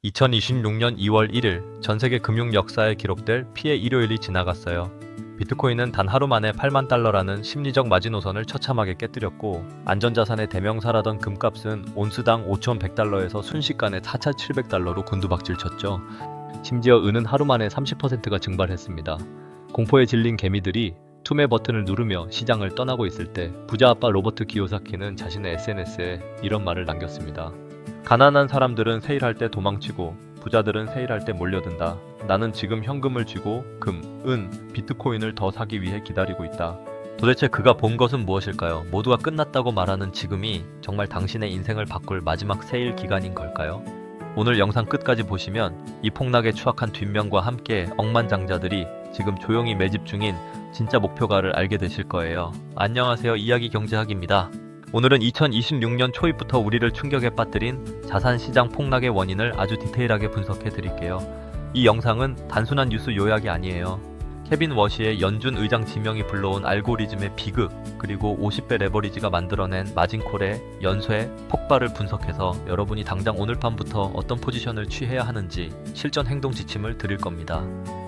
2026년 2월 1일 전 세계 금융 역사에 기록될 피해 일요일이 지나갔어요. 비트코인은 단 하루 만에 8만 달러라는 심리적 마지노선을 처참하게 깨뜨렸고, 안전자산의 대명사라던 금값은 온스당 5,100달러에서 순식간에 4,700달러로 곤두박질 쳤죠. 심지어 은은 하루 만에 30%가 증발했습니다. 공포에 질린 개미들이 투매 버튼을 누르며 시장을 떠나고 있을 때 부자 아빠 로버트 기요사키는 자신의 SNS에 이런 말을 남겼습니다. 가난한 사람들은 세일할 때 도망치고 부자들은 세일할 때 몰려든다. 나는 지금 현금을 쥐고 금, 은, 비트코인을 더 사기 위해 기다리고 있다. 도대체 그가 본 것은 무엇일까요? 모두가 끝났다고 말하는 지금이 정말 당신의 인생을 바꿀 마지막 세일 기간인 걸까요? 오늘 영상 끝까지 보시면 이 폭락에 추악한 뒷면과 함께 억만장자들이 지금 조용히 매집 중인 진짜 목표가를 알게 되실 거예요. 안녕하세요, 이야기 경제학입니다. 오늘은 2026년 초입부터 우리를 충격에 빠뜨린 자산시장 폭락의 원인을 아주 디테일하게 분석해 드릴게요. 이 영상은 단순한 뉴스 요약이 아니에요. 케빈 워시의 연준 의장 지명이 불러온 알고리즘의 비극, 그리고 50배 레버리지가 만들어낸 마진콜의 연쇄 폭발을 분석해서 여러분이 당장 오늘 밤부터 어떤 포지션을 취해야 하는지 실전 행동 지침을 드릴 겁니다.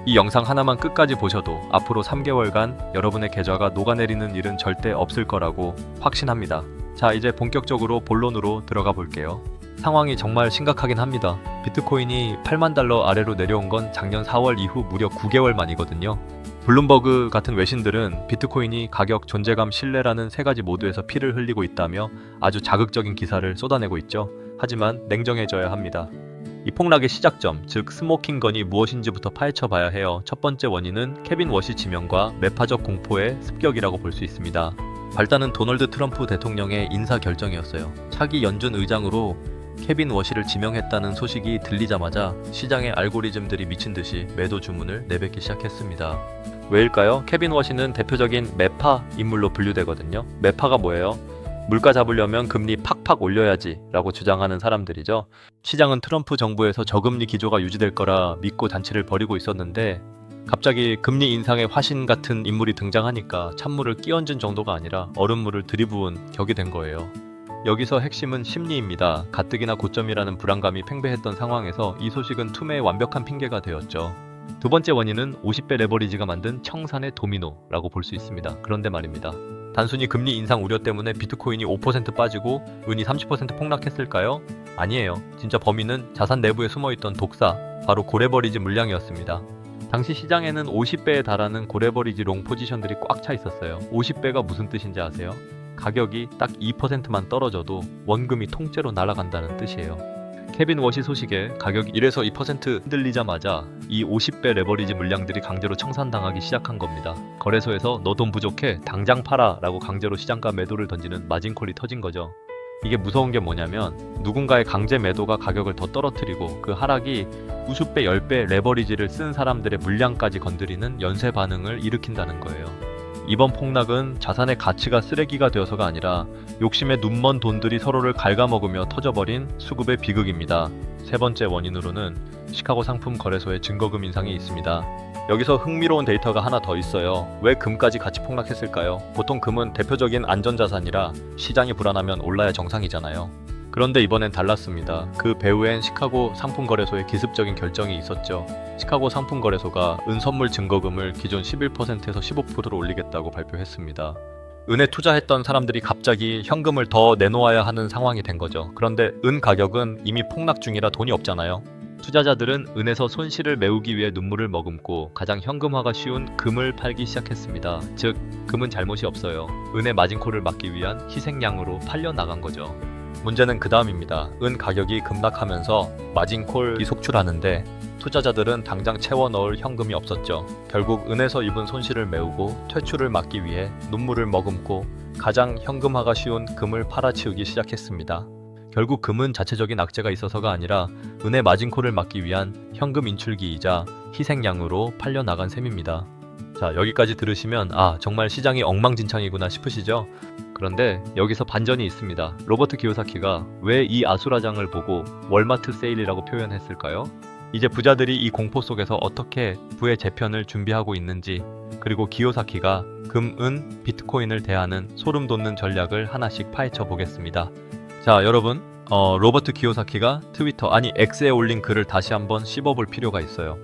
이 영상 하나만 끝까지 보셔도 앞으로 3개월간 여러분의 계좌가 녹아내리는 일은 절대 없을 거라고 확신합니다. 자, 이제 본격적으로 본론으로 들어가 볼게요. 상황이 정말 심각하긴 합니다. 비트코인이 8만 달러 아래로 내려온 건 작년 4월 이후 무려 9개월 만이거든요. 블룸버그 같은 외신들은 비트코인이 가격, 존재감, 신뢰라는 세 가지 모두에서 피를 흘리고 있다며 아주 자극적인 기사를 쏟아내고 있죠. 하지만 냉정해져야 합니다. 이 폭락의 시작점, 즉 스모킹건이 무엇인지부터 파헤쳐 봐야 해요. 첫 번째 원인은 케빈 워시 지명과 매파적 공포의 습격이라고 볼 수 있습니다. 발단은 도널드 트럼프 대통령의 인사 결정이었어요. 차기 연준 의장으로 케빈 워시를 지명했다는 소식이 들리자마자 시장의 알고리즘들이 미친 듯이 매도 주문을 내뱉기 시작했습니다. 왜일까요? 케빈 워시는 대표적인 매파 인물로 분류되거든요. 매파가 뭐예요? 물가 잡으려면 금리 팍팍 올려야지 라고 주장하는 사람들이죠. 시장은 트럼프 정부에서 저금리 기조가 유지될 거라 믿고 잔치를 벌이고 있었는데, 갑자기 금리 인상의 화신 같은 인물이 등장하니까 찬물을 끼얹은 정도가 아니라 얼음물을 들이부은 격이 된 거예요. 여기서 핵심은 심리입니다. 가뜩이나 고점이라는 불안감이 팽배했던 상황에서 이 소식은 투매의 완벽한 핑계가 되었죠. 두 번째 원인은 50배 레버리지가 만든 청산의 도미노라고 볼 수 있습니다. 그런데 말입니다. 단순히 금리 인상 우려 때문에 비트코인이 5% 빠지고 은이 30% 폭락했을까요? 아니에요. 진짜 범인은 자산 내부에 숨어있던 독사, 바로 고레버리지 물량이었습니다. 당시 시장에는 50배에 달하는 고레버리지 롱 포지션들이 꽉 차 있었어요. 50배가 무슨 뜻인지 아세요? 가격이 딱 2%만 떨어져도 원금이 통째로 날아간다는 뜻이에요. 케빈 워시 소식에 가격이 1에서 2% 흔들리자마자 이 50배 레버리지 물량들이 강제로 청산당하기 시작한 겁니다. 거래소에서 너 돈 부족해 당장 팔아 라고 강제로 시장가 매도를 던지는 마진콜이 터진 거죠. 이게 무서운 게 뭐냐면 누군가의 강제 매도가 가격을 더 떨어뜨리고 그 하락이 수십 배, 10배 레버리지를 쓴 사람들의 물량까지 건드리는 연쇄 반응을 일으킨다는 거예요. 이번 폭락은 자산의 가치가 쓰레기가 되어서가 아니라 욕심에 눈먼 돈들이 서로를 갉아먹으며 터져버린 수급의 비극입니다. 세 번째 원인으로는 시카고 상품 거래소의 증거금 인상이 있습니다. 여기서 흥미로운 데이터가 하나 더 있어요. 왜 금까지 같이 폭락했을까요? 보통 금은 대표적인 안전자산이라 시장이 불안하면 올라야 정상이잖아요. 그런데 이번엔 달랐습니다. 그 배후엔 시카고 상품거래소의 기습적인 결정이 있었죠. 시카고 상품거래소가 은 선물 증거금을 기존 11%에서 15%로 올리겠다고 발표했습니다. 은에 투자했던 사람들이 갑자기 현금을 더 내놓아야 하는 상황이 된 거죠. 그런데 은 가격은 이미 폭락 중이라 돈이 없잖아요. 투자자들은 은에서 손실을 메우기 위해 눈물을 머금고 가장 현금화가 쉬운 금을 팔기 시작했습니다. 즉, 금은 잘못이 없어요. 은의 마진콜을 막기 위한 희생양으로 팔려 나간 거죠. 문제는 그 다음입니다. 은 가격이 급락하면서 마진콜이 속출하는데 투자자들은 당장 채워 넣을 현금이 없었죠. 결국 은에서 입은 손실을 메우고 퇴출을 막기 위해 눈물을 머금고 가장 현금화가 쉬운 금을 팔아치우기 시작했습니다. 결국 금은 자체적인 악재가 있어서가 아니라 은의 마진콜을 막기 위한 현금 인출기이자 희생양으로 팔려 나간 셈입니다. 자, 여기까지 들으시면 정말 시장이 엉망진창이구나 싶으시죠? 그런데 여기서 반전이 있습니다. 로버트 기요사키가 왜 이 아수라장을 보고 월마트 세일이라고 표현했을까요? 이제 부자들이 이 공포 속에서 어떻게 부의 재편을 준비하고 있는지, 그리고 기요사키가 금, 은, 비트코인을 대하는 소름 돋는 전략을 하나씩 파헤쳐 보겠습니다. 자, 여러분, 로버트 기요사키가 트위터 아니 X에 올린 글을 다시 한번 씹어볼 필요가 있어요.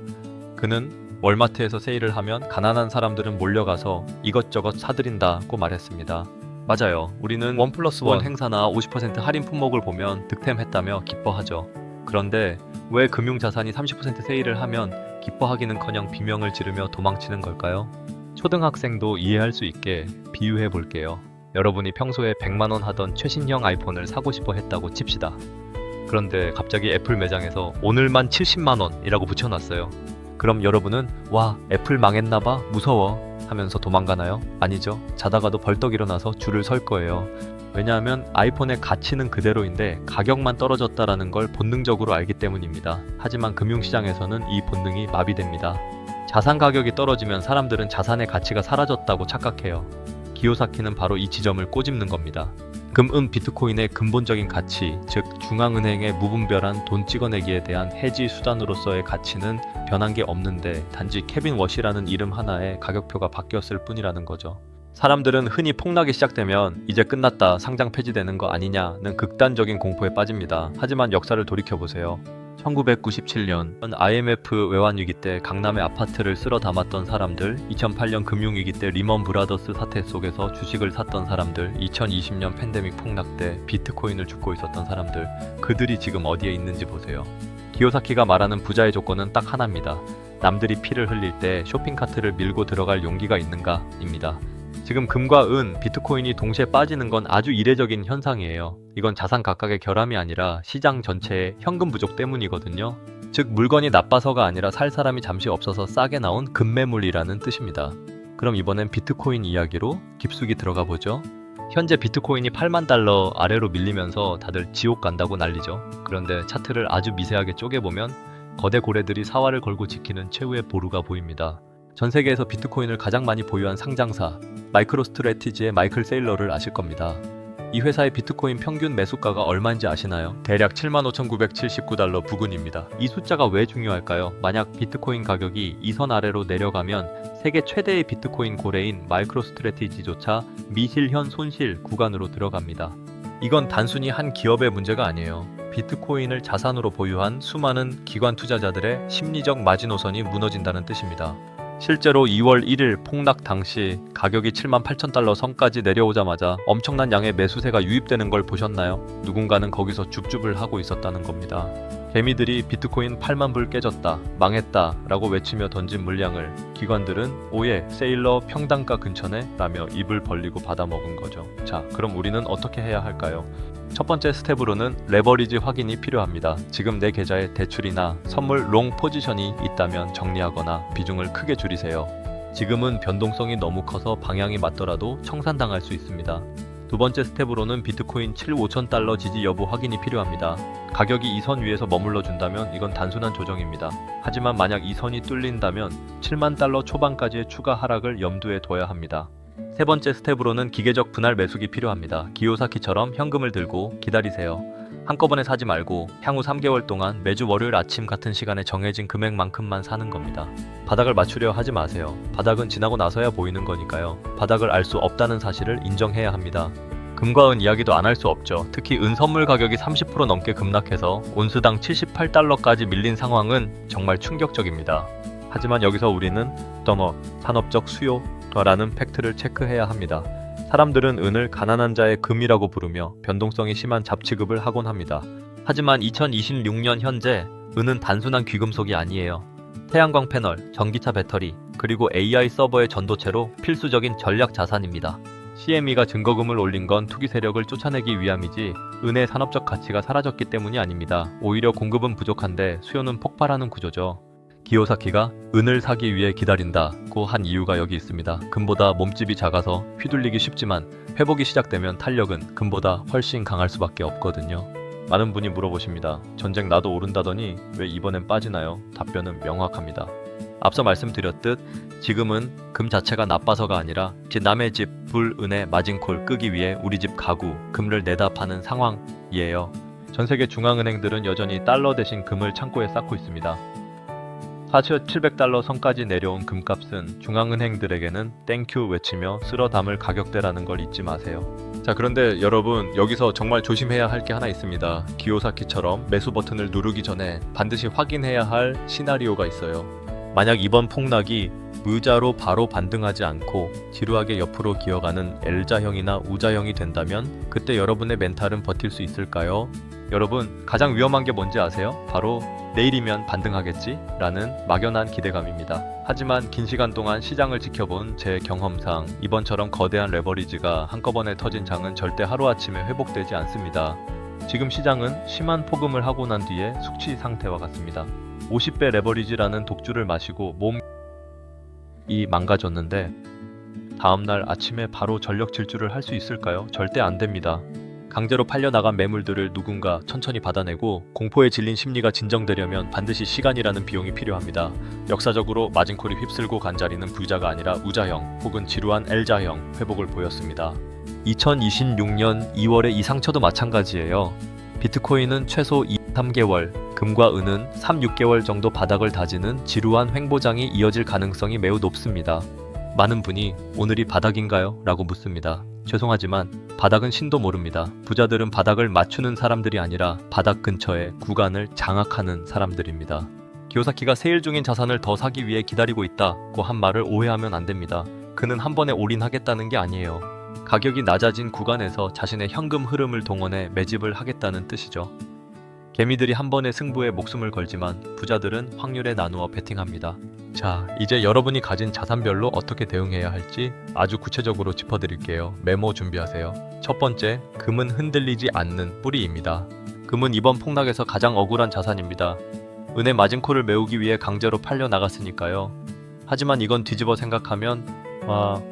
그는 월마트에서 세일을 하면 가난한 사람들은 몰려가서 이것저것 사들인다고 말했습니다. 맞아요. 우리는 1+1 행사나 50% 할인 품목을 보면 득템했다며 기뻐하죠. 그런데 왜 금융자산이 30% 세일을 하면 기뻐하기는커녕 비명을 지르며 도망치는 걸까요? 초등학생도 이해할 수 있게 비유해 볼게요. 여러분이 평소에 100만 원 하던 최신형 아이폰을 사고 싶어 했다고 칩시다. 그런데 갑자기 애플 매장에서 오늘만 70만 원이라고 붙여놨어요. 그럼 여러분은 와, 애플 망했나봐, 무서워 하면서 도망가나요? 아니죠. 자다가도 벌떡 일어나서 줄을 설 거예요. 왜냐하면 아이폰의 가치는 그대로인데 가격만 떨어졌다라는 걸 본능적으로 알기 때문입니다. 하지만 금융시장에서는 이 본능이 마비됩니다. 자산 가격이 떨어지면 사람들은 자산의 가치가 사라졌다고 착각해요. 기요사키는 바로 이 지점을 꼬집는 겁니다. 비트코인의 근본적인 가치, 즉 중앙은행의 무분별한 돈 찍어내기에 대한 해지 수단으로서의 가치는 변한 게 없는데 단지 케빈 워시라는 이름 하나에 가격표가 바뀌었을 뿐이라는 거죠. 사람들은 흔히 폭락이 시작되면 이제 끝났다, 상장 폐지되는 거 아니냐는 극단적인 공포에 빠집니다. 하지만 역사를 돌이켜보세요. 1997년 IMF 외환위기 때 강남의 아파트를 쓸어 담았던 사람들, 2008년 금융위기 때 리먼 브라더스 사태 속에서 주식을 샀던 사람들, 2020년 팬데믹 폭락 때 비트코인을 줍고 있었던 사람들, 그들이 지금 어디에 있는지 보세요. 기요사키가 말하는 부자의 조건은 딱 하나입니다. 남들이 피를 흘릴 때 쇼핑카트를 밀고 들어갈 용기가 있는가입니다. 지금 금과 은, 비트코인이 동시에 빠지는 건 아주 이례적인 현상이에요. 이건 자산 각각의 결함이 아니라 시장 전체의 현금 부족 때문이거든요. 즉 물건이 나빠서가 아니라 살 사람이 잠시 없어서 싸게 나온 급매물이라는 뜻입니다. 그럼 이번엔 비트코인 이야기로 깊숙이 들어가 보죠. 현재 비트코인이 8만 달러 아래로 밀리면서 다들 지옥 간다고 난리죠. 그런데 차트를 아주 미세하게 쪼개보면 거대 고래들이 사활을 걸고 지키는 최후의 보루가 보입니다. 전 세계에서 비트코인을 가장 많이 보유한 상장사 마이크로스트래티지의 마이클 세일러를 아실 겁니다. 이 회사의 비트코인 평균 매수가가 얼마인지 아시나요? 대략 75,979달러 부근입니다. 이 숫자가 왜 중요할까요? 만약 비트코인 가격이 이 선 아래로 내려가면 세계 최대의 비트코인 고래인 마이크로스트래티지조차 미실현 손실 구간으로 들어갑니다. 이건 단순히 한 기업의 문제가 아니에요. 비트코인을 자산으로 보유한 수많은 기관 투자자들의 심리적 마지노선이 무너진다는 뜻입니다. 실제로 2월 1일 폭락 당시 가격이 78,000달러 선까지 내려오자마자 엄청난 양의 매수세가 유입되는 걸 보셨나요? 누군가는 거기서 줍줍을 하고 있었다는 겁니다. 개미들이 비트코인 8만 불 깨졌다, 망했다 라고 외치며 던진 물량을 기관들은 오예, 세일러 평단가 근처네 라며 입을 벌리고 받아먹은 거죠. 자, 그럼 우리는 어떻게 해야 할까요? 첫 번째 스텝으로는 레버리지 확인이 필요합니다. 지금 내 계좌에 대출이나 선물 롱 포지션이 있다면 정리하거나 비중을 크게 줄이세요. 지금은 변동성이 너무 커서 방향이 맞더라도 청산당할 수 있습니다. 두 번째 스텝으로는 비트코인 5,000달러 지지 여부 확인이 필요합니다. 가격이 이 선 위에서 머물러 준다면 이건 단순한 조정입니다. 하지만 만약 이 선이 뚫린다면 7만 달러 초반까지의 추가 하락을 염두에 둬야 합니다. 세 번째 스텝으로는 기계적 분할 매수기 필요합니다. 기요사키처럼 현금을 들고 기다리세요. 한꺼번에 사지 말고 향후 3개월 동안 매주 월요일 아침 같은 시간에 정해진 금액만큼만 사는 겁니다. 바닥을 맞추려 하지 마세요. 바닥은 지나고 나서야 보이는 거니까요. 바닥을 알 수 없다는 사실을 인정해야 합니다. 금과 은 이야기도 안 할 수 없죠. 특히 은 선물 가격이 30% 넘게 급락해서 온스당 78달러까지 밀린 상황은 정말 충격적입니다. 하지만 여기서 우리는 산업적 수요라는 팩트를 체크해야 합니다. 사람들은 은을 가난한 자의 금이라고 부르며 변동성이 심한 잡취급을 하곤 합니다. 하지만 2026년 현재 은은 단순한 귀금속이 아니에요. 태양광 패널, 전기차 배터리, 그리고 AI 서버의 전도체로 필수적인 전략 자산입니다. CME가 증거금을 올린 건 투기 세력을 쫓아내기 위함이지 은의 산업적 가치가 사라졌기 때문이 아닙니다. 오히려 공급은 부족한데 수요는 폭발하는 구조죠. 기요사키가 은을 사기 위해 기다린다고 한 이유가 여기 있습니다. 금보다 몸집이 작아서 휘둘리기 쉽지만 회복이 시작되면 탄력은 금보다 훨씬 강할 수밖에 없거든요. 많은 분이 물어보십니다. 전쟁 나도 오른다더니 왜 이번엔 빠지나요? 답변은 명확합니다. 앞서 말씀드렸듯 지금은 금 자체가 나빠서가 아니라 남의 집 불은의 마진콜 끄기 위해 우리 집 가구 금을 내다 파는 상황이에요. 전 세계 중앙은행들은 여전히 달러 대신 금을 창고에 쌓고 있습니다. 4,700달러 선까지 내려온 금값은 중앙은행들에게는 땡큐 외치며 쓸어 담을 가격대라는 걸 잊지 마세요. 자, 그런데 여러분, 여기서 정말 조심해야 할 게 하나 있습니다. 기요사키처럼 매수 버튼을 누르기 전에 반드시 확인해야 할 시나리오가 있어요. 만약 이번 폭락이 무자로 바로 반등하지 않고 지루하게 옆으로 기어가는 L자형이나 U자형이 된다면 그때 여러분의 멘탈은 버틸 수 있을까요? 여러분, 가장 위험한 게 뭔지 아세요? 바로 내일이면 반등하겠지? 라는 막연한 기대감입니다. 하지만 긴 시간 동안 시장을 지켜본 제 경험상 이번처럼 거대한 레버리지가 한꺼번에 터진 장은 절대 하루아침에 회복되지 않습니다. 지금 시장은 심한 폭음을 하고 난 뒤에 숙취 상태와 같습니다. 50배 레버리지라는 독주를 마시고 몸이 망가졌는데 다음날 아침에 바로 전력 질주를 할 수 있을까요? 절대 안 됩니다. 강제로 팔려나간 매물들을 누군가 천천히 받아내고 공포에 질린 심리가 진정되려면 반드시 시간이라는 비용이 필요합니다. 역사적으로 마진콜이 휩쓸고 간 자리는 V자가 아니라 U자형 혹은 지루한 L자형 회복을 보였습니다. 2026년 2월의 이 상처도 마찬가지예요. 비트코인은 최소 2-3개월, 금과 은은 3-6개월 정도 바닥을 다지는 지루한 횡보장이 이어질 가능성이 매우 높습니다. 많은 분이 오늘이 바닥인가요? 라고 묻습니다. 죄송하지만 바닥은 신도 모릅니다. 부자들은 바닥을 맞추는 사람들이 아니라 바닥 근처의 구간을 장악하는 사람들입니다. 기요사키가 세일 중인 자산을 더 사기 위해 기다리고 있다고 한 말을 오해하면 안 됩니다. 그는 한 번에 올인하겠다는 게 아니에요. 가격이 낮아진 구간에서 자신의 현금 흐름을 동원해 매집을 하겠다는 뜻이죠. 개미들이 한 번의 승부에 목숨을 걸지만 부자들은 확률에 나누어 베팅합니다. 자, 이제 여러분이 가진 자산별로 어떻게 대응해야 할지 아주 구체적으로 짚어드릴게요. 메모 준비하세요. 첫 번째, 금은 흔들리지 않는 뿌리입니다. 금은 이번 폭락에서 가장 억울한 자산입니다. 은의 마진콜을 메우기 위해 강제로 팔려 나갔으니까요. 하지만 이건 뒤집어 생각하면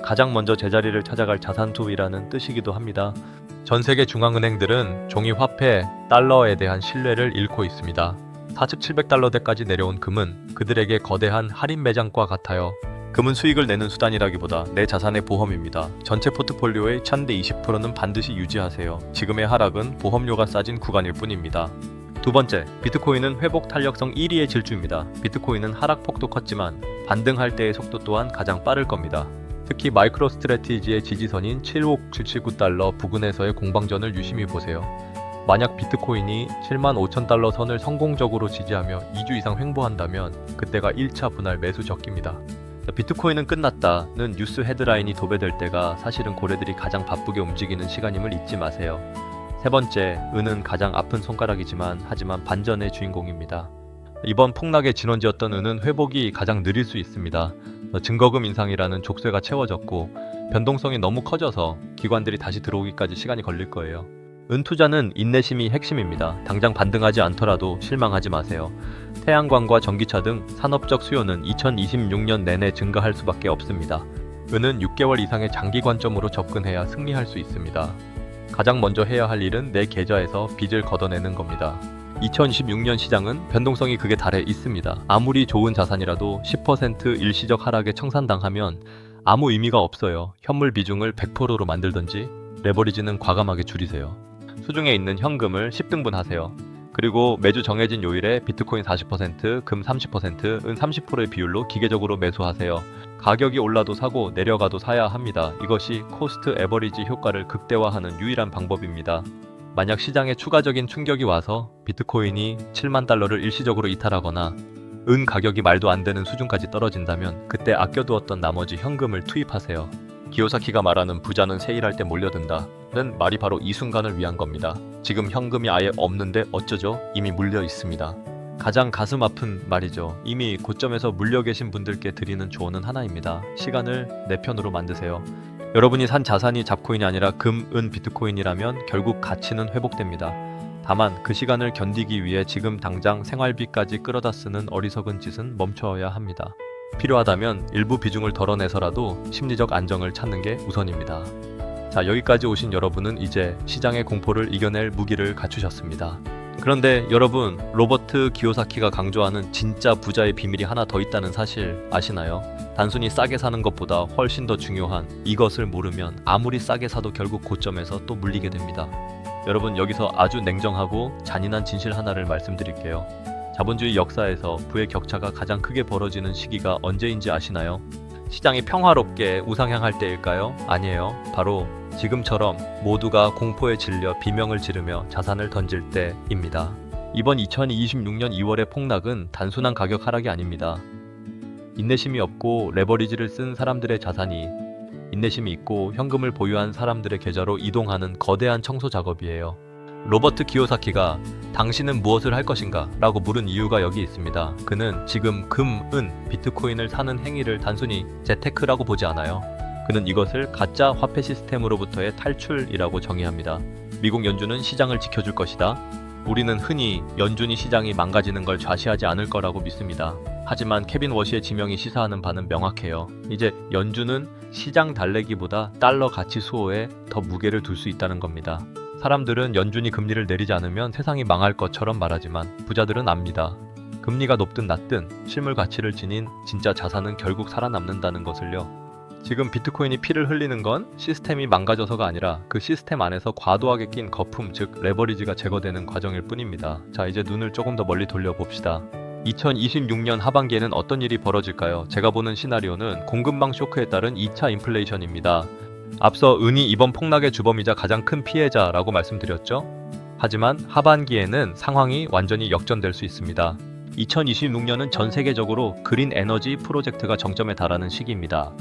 가장 먼저 제자리를 찾아갈 자산 투입이라는 뜻이기도 합니다. 전 세계 중앙은행들은 종이 화폐, 달러에 대한 신뢰를 잃고 있습니다. 4,700달러대까지 내려온 금은 그들에게 거대한 할인 매장과 같아요. 금은 수익을 내는 수단이라기보다 내 자산의 보험입니다. 전체 포트폴리오의 최대 20%는 반드시 유지하세요. 지금의 하락은 보험료가 싸진 구간일 뿐입니다. 두 번째, 비트코인은 회복 탄력성 1위의 질주입니다. 비트코인은 하락폭도 컸지만 반등할 때의 속도 또한 가장 빠를 겁니다. 특히 마이크로 스트래티지의 지지선인 75779달러 부근에서의 공방전을 유심히 보세요. 만약 비트코인이 75,000달러 선을 성공적으로 지지하며 2주 이상 횡보한다면 그때가 1차 분할 매수 적기입니다. 비트코인은 끝났다는 뉴스 헤드라인이 도배될 때가 사실은 고래들이 가장 바쁘게 움직이는 시간임을 잊지 마세요. 세 번째, 은은 가장 아픈 손가락이지만 하지만 반전의 주인공입니다. 이번 폭락의 진원지였던 은은 회복이 가장 느릴 수 있습니다. 증거금 인상이라는 족쇄가 채워졌고 변동성이 너무 커져서 기관들이 다시 들어오기까지 시간이 걸릴 거예요. 은 투자는 인내심이 핵심입니다. 당장 반등하지 않더라도 실망하지 마세요. 태양광과 전기차 등 산업적 수요는 2026년 내내 증가할 수밖에 없습니다. 은은 6개월 이상의 장기 관점으로 접근해야 승리할 수 있습니다. 가장 먼저 해야 할 일은 내 계좌에서 빚을 걷어내는 겁니다. 2026년 시장은 변동성이 극에 달해 있습니다. 아무리 좋은 자산이라도 10% 일시적 하락에 청산당하면 아무 의미가 없어요. 현물 비중을 100%로 만들든지 레버리지는 과감하게 줄이세요. 수중에 있는 현금을 10등분 하세요. 그리고 매주 정해진 요일에 비트코인 40%, 금 30%, 은 30%의 비율로 기계적으로 매수하세요. 가격이 올라도 사고 내려가도 사야 합니다. 이것이 코스트 에버리지 효과를 극대화하는 유일한 방법입니다. 만약 시장에 추가적인 충격이 와서 비트코인이 7만 달러를 일시적으로 이탈하거나 은 가격이 말도 안 되는 수준까지 떨어진다면 그때 아껴두었던 나머지 현금을 투입하세요. 기요사키가 말하는 부자는 세일할 때 몰려든다는 말이 바로 이 순간을 위한 겁니다. 지금 현금이 아예 없는데 어쩌죠? 이미 물려 있습니다. 가장 가슴 아픈 말이죠. 이미 고점에서 물려 계신 분들께 드리는 조언은 하나입니다. 시간을 내 편으로 만드세요. 여러분이 산 자산이 잡코인이 아니라 금, 은, 비트코인이라면 결국 가치는 회복됩니다. 다만 그 시간을 견디기 위해 지금 당장 생활비까지 끌어다 쓰는 어리석은 짓은 멈춰야 합니다. 필요하다면 일부 비중을 덜어내서라도 심리적 안정을 찾는 게 우선입니다. 자, 여기까지 오신 여러분은 이제 시장의 공포를 이겨낼 무기를 갖추셨습니다. 그런데 여러분, 로버트 기요사키가 강조하는 진짜 부자의 비밀이 하나 더 있다는 사실 아시나요? 단순히 싸게 사는 것보다 훨씬 더 중요한 이것을 모르면 아무리 싸게 사도 결국 고점에서 또 물리게 됩니다. 여러분, 여기서 아주 냉정하고 잔인한 진실 하나를 말씀드릴게요. 자본주의 역사에서 부의 격차가 가장 크게 벌어지는 시기가 언제인지 아시나요? 시장이 평화롭게 우상향할 때일까요? 아니에요. 바로 지금처럼 모두가 공포에 질려 비명을 지르며 자산을 던질 때입니다. 이번 2026년 2월의 폭락은 단순한 가격 하락이 아닙니다. 인내심이 없고 레버리지를 쓴 사람들의 자산이 인내심이 있고 현금을 보유한 사람들의 계좌로 이동하는 거대한 청소 작업이에요. 로버트 기요사키가 당신은 무엇을 할 것인가? 라고 물은 이유가 여기 있습니다. 그는 지금 금, 은, 비트코인을 사는 행위를 단순히 재테크라고 보지 않아요. 그는 이것을 가짜 화폐 시스템으로부터의 탈출이라고 정의합니다. 미국 연준은 시장을 지켜줄 것이다. 우리는 흔히 연준이 시장이 망가지는 걸 좌시하지 않을 거라고 믿습니다. 하지만 케빈 워시의 지명이 시사하는 바는 명확해요. 이제 연준은 시장 달래기보다 달러 가치 수호에 더 무게를 둘 수 있다는 겁니다. 사람들은 연준이 금리를 내리지 않으면 세상이 망할 것처럼 말하지만 부자들은 압니다. 금리가 높든 낮든 실물 가치를 지닌 진짜 자산은 결국 살아남는다는 것을요. 지금 비트코인이 피를 흘리는 건 시스템이 망가져서가 아니라 그 시스템 안에서 과도하게 낀 거품, 즉 레버리지가 제거되는 과정일 뿐입니다. 자, 이제 눈을 조금 더 멀리 돌려봅시다. 2026년 하반기에는 어떤 일이 벌어질까요? 제가 보는 시나리오는 공급망 쇼크에 따른 2차 인플레이션입니다. 앞서 은이 이번 폭락의 주범이자 가장 큰 피해자라고 말씀드렸죠? 하지만 하반기에는 상황이 완전히 역전될 수 있습니다. 2026년은 전 세계적으로 그린 에너지 프로젝트가 정점에 달하는 시기입니다.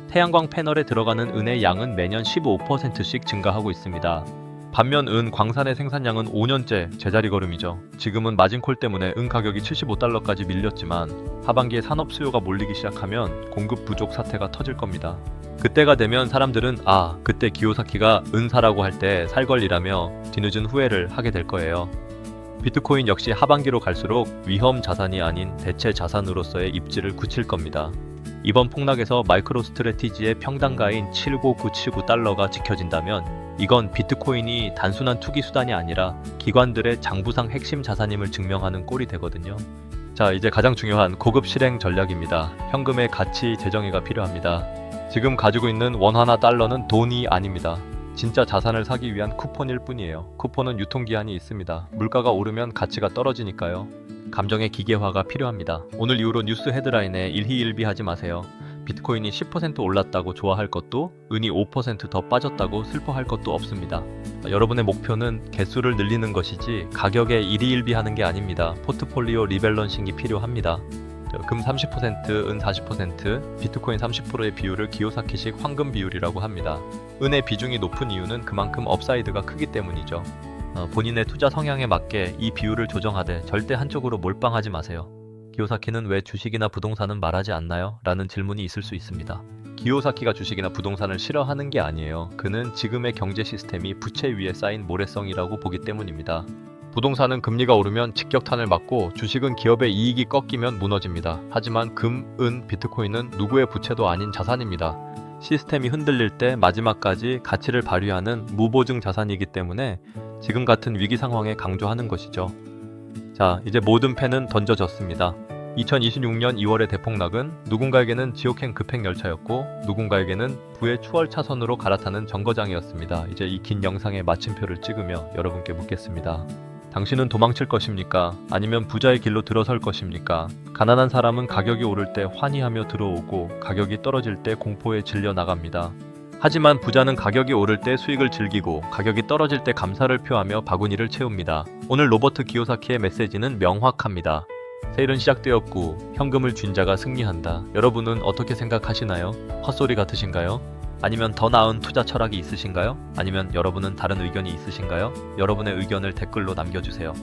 태양광 패널에 들어가는 은의 양은 매년 15%씩 증가하고 있습니다. 반면 은 광산의 생산량은 5년째 제자리 걸음이죠. 지금은 마진콜 때문에 은 가격이 $75까지 밀렸지만 하반기에 산업 수요가 몰리기 시작하면 공급 부족 사태가 터질 겁니다. 그때가 되면 사람들은 그때 기요사키가 은 사라고 할 때 살 걸이라며 뒤늦은 후회를 하게 될 거예요. 비트코인 역시 하반기로 갈수록 위험 자산이 아닌 대체 자산으로서의 입지를 굳힐 겁니다. 이번 폭락에서 마이크로 스트래티지의 평단가인 75979달러가 지켜진다면 이건 비트코인이 단순한 투기 수단이 아니라 기관들의 장부상 핵심 자산임을 증명하는 꼴이 되거든요. 자, 이제 가장 중요한 고급 실행 전략입니다. 현금의 가치 재정의가 필요합니다. 지금 가지고 있는 원 하나 달러는 돈이 아닙니다. 진짜 자산을 사기 위한 쿠폰일 뿐이에요. 쿠폰은 유통기한이 있습니다. 물가가 오르면 가치가 떨어지니까요. 감정의 기계화가 필요합니다. 오늘 이후로 뉴스 헤드라인에 일희일비하지 마세요. 비트코인이 10% 올랐다고 좋아할 것도 은이 5% 더 빠졌다고 슬퍼할 것도 없습니다. 여러분의 목표는 개수를 늘리는 것이지 가격에 일희일비하는 게 아닙니다. 포트폴리오 리밸런싱이 필요합니다. 금 30%, 은 40%, 비트코인 30%의 비율을 기요사키식 황금 비율이라고 합니다. 은의 비중이 높은 이유는 그만큼 업사이드가 크기 때문이죠. 본인의 투자 성향에 맞게 이 비율을 조정하되 절대 한쪽으로 몰빵하지 마세요. 기요사키는 왜 주식이나 부동산은 말하지 않나요? 라는 질문이 있을 수 있습니다. 기요사키가 주식이나 부동산을 싫어하는 게 아니에요. 그는 지금의 경제 시스템이 부채 위에 쌓인 모래성이라고 보기 때문입니다. 부동산은 금리가 오르면 직격탄을 맞고 주식은 기업의 이익이 꺾이면 무너집니다. 하지만 금, 은, 비트코인은 누구의 부채도 아닌 자산입니다. 시스템이 흔들릴 때 마지막까지 가치를 발휘하는 무보증 자산이기 때문에 지금 같은 위기 상황에 강조하는 것이죠. 자, 이제 모든 펜은 던져졌습니다. 2026년 2월의 대폭락은 누군가에게는 지옥행 급행열차였고 누군가에게는 부의 추월 차선으로 갈아타는 정거장이었습니다. 이제 이 긴 영상에 마침표를 찍으며 여러분께 묻겠습니다. 당신은 도망칠 것입니까? 아니면 부자의 길로 들어설 것입니까? 가난한 사람은 가격이 오를 때 환희하며 들어오고 가격이 떨어질 때 공포에 질려 나갑니다. 하지만 부자는 가격이 오를 때 수익을 즐기고 가격이 떨어질 때 감사를 표하며 바구니를 채웁니다. 오늘 로버트 기요사키의 메시지는 명확합니다. 세일은 시작되었고 현금을 쥔 자가 승리한다. 여러분은 어떻게 생각하시나요? 헛소리 같으신가요? 아니면 더 나은 투자 철학이 있으신가요? 아니면 여러분은 다른 의견이 있으신가요? 여러분의 의견을 댓글로 남겨주세요.